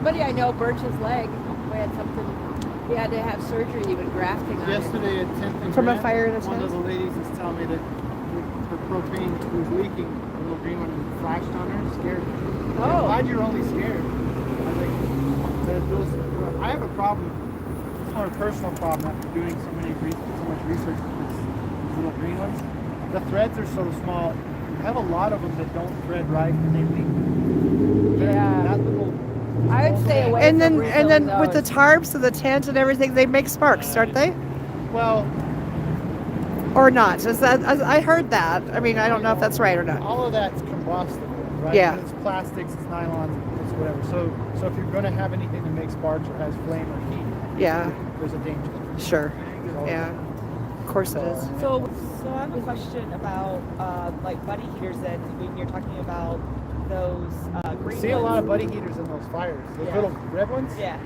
Somebody I know burnt his leg. We had something. He had to have surgery, even grafting on it. Yesterday at 10th and From a Grand, fire in his one of house? the ladies was telling me that her propane was leaking. The little green one flashed on her, scared her. Oh. I'm glad you're only scared. I think I have a problem. It's more a personal problem after doing so much research with these little green ones. The threads are so small. You have a lot of them that don't thread right and they leak. Yeah. That little. I would stay away. And from then with the those. tarps and the tent and everything, they make sparks, aren't they? Well, Or not? Is that? I heard that. I mean, I don't know if that's right or not. all of that's combustible, right? Yeah. It's plastics, it's nylons, it's whatever. So if you're going to have anything that makes sparks or has flame or heat, Yeah. there's a danger. Sure. Yeah. Of course it is. So I have a question about like buddy heaters. Then when you're talking about those green See a ones. lot of buddy heaters in those fires. Those Yeah. little red ones. Yeah,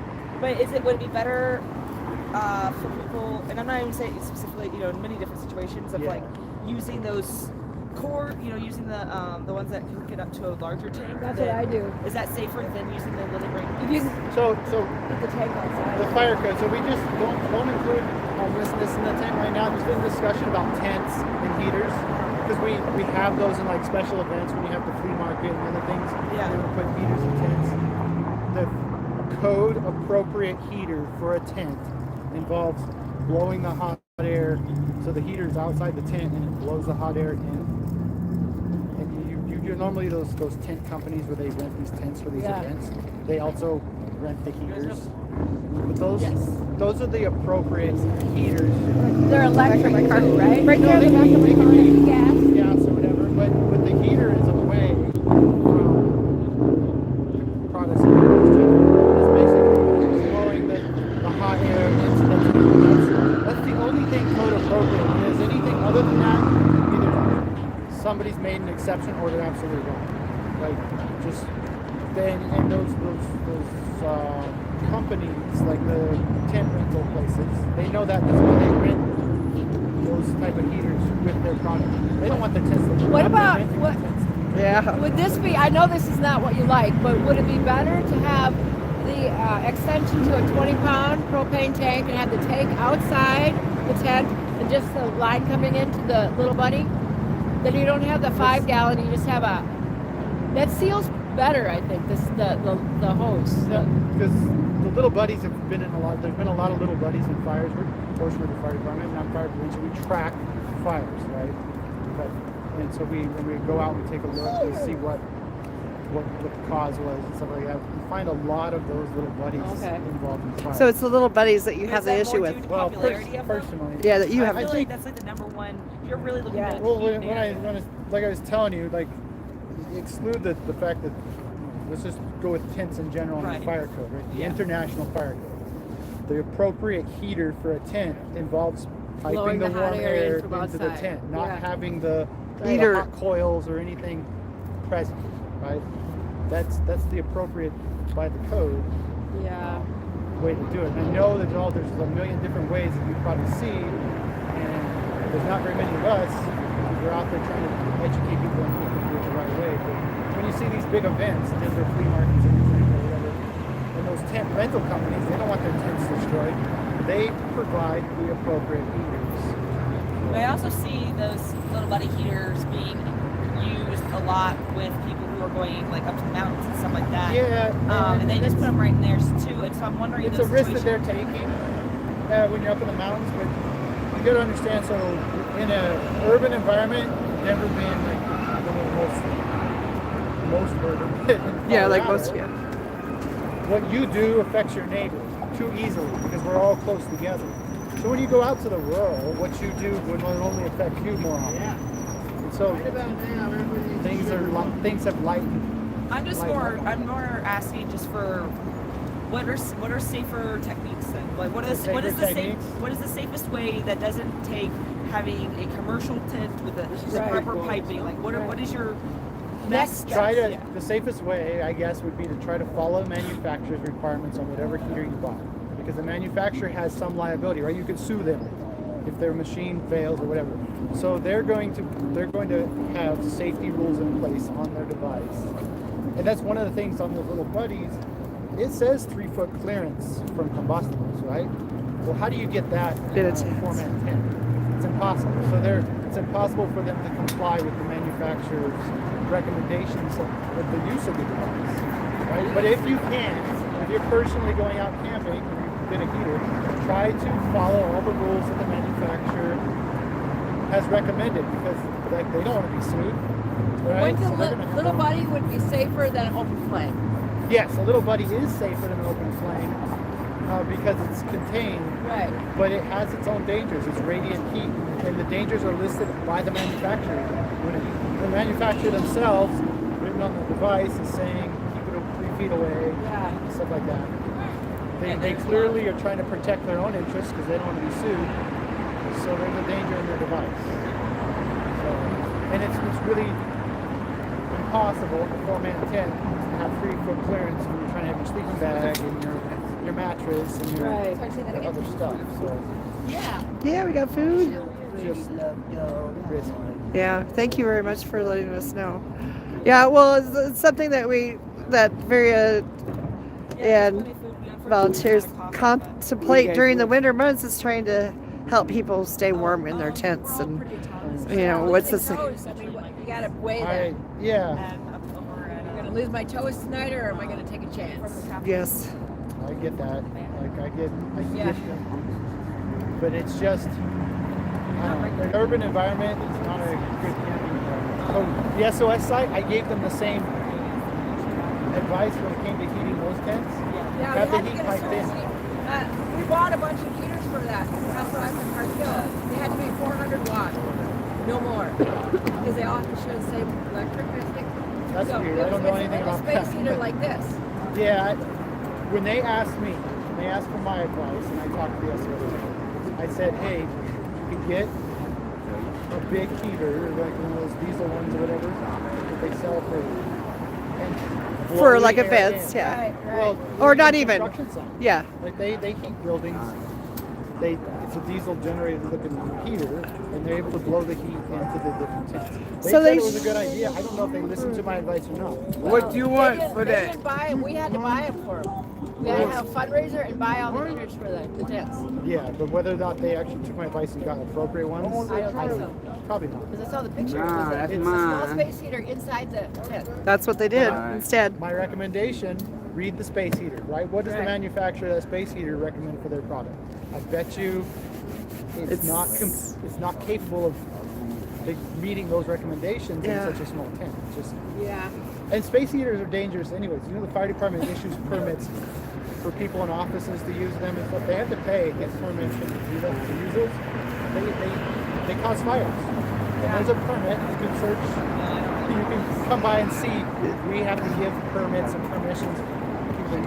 but would it be better for people? And I'm not even saying specifically, in many different situations of Yeah. like using those core, using the ones that hook it up to a larger tank. That's what I do. Is that safer than using the little green? If you So put the tank outside. the fire code. So we just don't include this in the tent right now. There's been discussion about tents and heaters because we have those in like special events when you have the flea market and other things. Yeah. They would put heaters in tents. The code appropriate heater for a tent involves blowing the hot air. So the heater's outside the tent and it blows the hot air in. And you normally those tent companies where they rent these tents for these Yeah. events. They also rent the heaters. But Yes. those are the appropriate heaters. They're electric too, right? Right No, there, they the back of my can car. be Gas. gas or whatever, but the heater is away from the products. It's basically blowing the hot air into the tent. That's the only thing code appropriate. When there's anything other than that, either somebody's made an exception or they're absolutely wrong. Like just then and those companies like the tent rental places, they know that that's why they rent those type of heaters with their product. They don't want their tents to burn What up, they're about- renting what- the tents. Yeah. Would this be? I know this is not what you like, but would it be better to have the extension to a 20-pound propane tank and have the tank outside the tent and just the line coming into the little buddy? Then you don't have the 5-gallon. You just have that seals better, I think. The hose. Yeah, because the little buddies have been in a lot. There's been a lot of little buddies in fires. Of course, we're the fire department, and I'm fire prevention. We track fires, right? And so when we go out, we take a look, we see what the cause was and stuff like that. We find a lot of those little buddies Okay. involved in fires. So it's the little buddies that you Is have the that issue more due with. to well, popularity of them? personally, Yeah, that you I have. feel I like think- that's like the number one. You're really looking Yeah. at. Well, like I was telling you, like exclude the fact that let's just go with tents in general in Right. the fire code, right? The Yeah. international fire code. The appropriate heater for a tent involves piping Blowing the the warm hot air air in from into the outside. tent, not Yeah. having the Heater. hot coils or anything present, right? That's the appropriate by the code Yeah. way to do it. And I know that there's a million different ways that you probably see, and there's not very many of us who are out there trying to educate people and make them do it the right way. But when you see these big events, Denver flea markets or whatever, and those tent rental companies, they don't want their tents destroyed. They provide the appropriate heaters. But I also see those little buddy heaters being used a lot with people who are going like up to the mountains and stuff like that. Yeah, and they just put them right in there too. And so I'm wondering. it's in a those risk that they're situations- taking when you're up in the mountains, but you got to understand. So in an urban environment, Denver being like one of the most urban, in Yeah, like Colorado, most. Yeah. what you do affects your neighbor too easily because we're all close together. So when you go out to the rural, what you do would only affect you more often. And so things have lightened. I'm more asking just for what are safer techniques then? Like what is the safest way that doesn't take having a commercial tent with the Right. proper piping? Like what is your Next next step. The safest way, I guess, would be to try to follow manufacturer's requirements on whatever heater you bought, because the manufacturer has some liability, right? You could sue them if their machine fails or whatever. So they're going to have safety rules in place on their device, and that's one of the things on those little buddies. it says 3 foot clearance from combustibles, right? Well, how do you get that In a in a tent. format tent? It's impossible. So it's impossible for them to comply with the manufacturer's recommendations of the use of the device, right? But if you can, if you're personally going out camping and you get a heater, try to follow all the rules that the manufacturer has recommended, because like they don't want to be sued, right? Wouldn't So a they're gonna have little to- buddy would be safer than an open flame. Yes, a little buddy is safer than an open flame because it's contained, Right. but it has its own dangers. It's radiant heat, and the dangers are listed by the manufacturer. When the manufacturer themselves, written on the device, is saying keep it 3 feet away, Yeah. stuff like that. They clearly are trying to protect their own interests because they don't want to be sued. So there's a danger in their device. So, and it's really impossible for 4-man tent to have 3 foot clearance when you're trying to have your sleeping bag and your mattress and your Right. other stuff. So Yeah. Yeah, we got food. just risky. Yeah, thank you very much for letting us know. Yeah, well, it's something that Varia and volunteers contemplate during the winter months is trying to help people stay warm in their tents, and what's this? Toes, I mean, you gotta weigh that. Yeah, Am I gonna lose my toes tonight, or am I gonna take a chance? Yes. I get that. Like I get Yeah. that. But it's just an urban environment. It's not a good camping environment. So the SOS site, I gave them the same advice when it came to heating those tents. Yeah, Have we the had to heat get a piped in. source. We bought a bunch of heaters for that. SOS and Park Hill. They had to be 400 watts, no more, because they all have to share the same electric, I think. That's So weird. I it's- don't know it's anything a about space that. heater like this. Yeah, when they asked me, they asked for my advice, and I talked to the SOS. I said, hey, you can get a big heater, like one of those diesel ones or whatever, that they sell and blow For the like air events, in. yeah. Right, right. Well, Or not even. construction site. Yeah. Like they heat buildings. It's a diesel generated looking heater, and they're able to blow the heat into the different tents. They So said they it was a good idea. I don't know if they listened to my advice or not. What do you want for They that? didn't buy them. We had to buy them for them. We had to have a fundraiser and buy all the heaters for the tents. Yeah, but whether or not they actually took my advice and got appropriate ones, I don't think so. Probably not. Because I saw the picture. Nah, that's It's a small mine. space heater inside the tent. That's what they did Right. instead. My recommendation: read the space heater. Right? What does the Right. manufacturer of that space heater recommend for their product? I bet you it's not capable of meeting those recommendations Yeah. in such a small tent. It's just Yeah. and space heaters are dangerous anyways. You know, the fire department issues permits for people in offices to use them and stuff. They have to pay, get permits to use those. They cause fires. And there's a permit. You can search. You can come by and see. We have to give permits and permissions.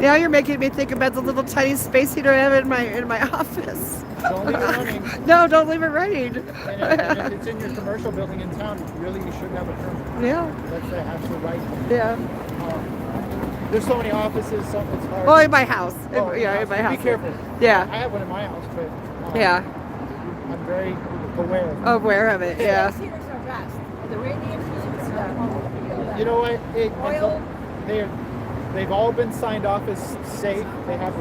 Now you're making me think about the little tiny space heater I have in my office. Don't leave it running. No, don't leave it running. And if it's in your commercial building in town, really you should have a permit. Yeah. That's the actual right thing. Yeah. There's so many offices, so it's hard. Oh, in my house. Oh, Yeah, in my house. Be careful. Yeah. I have one in my house, but Yeah. I'm very aware. Aware of it. Yeah. Space heaters are best. The radiant heat, You know what? Oil. They've all been signed off as safe. They have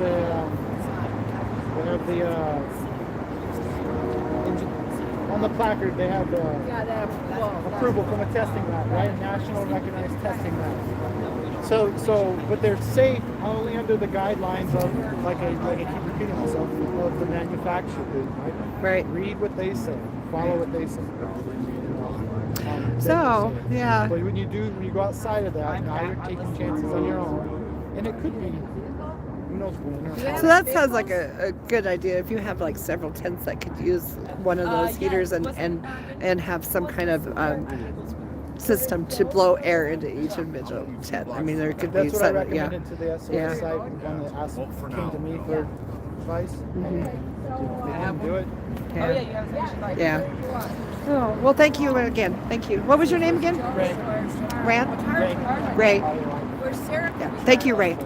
on the placard. They have the yeah, that, well, approval from a testing lab, right? A national recognized testing lab. So, but they're safe only under the guidelines of, like I keep repeating myself, of the manufacturer, right? Right. Read what they say, follow what they say. So, yeah. But when you go outside of that, now you're taking chances on your own, and it could be, who knows when. Yeah. So that sounds like a good idea. If you have like several tents that could use one of those heaters and have some kind of system to blow air into each individual tent. I mean, there could be That's what I some, recommended to the SOS Yeah. site. One that came to me for advice. They didn't do it. Oh yeah, you have mentioned like Yeah. Oh, well, thank you again. Thank you. What was your name again? Ray. Rand? Ray. Ray. We're Sarah. Yeah. Thank you, Ray.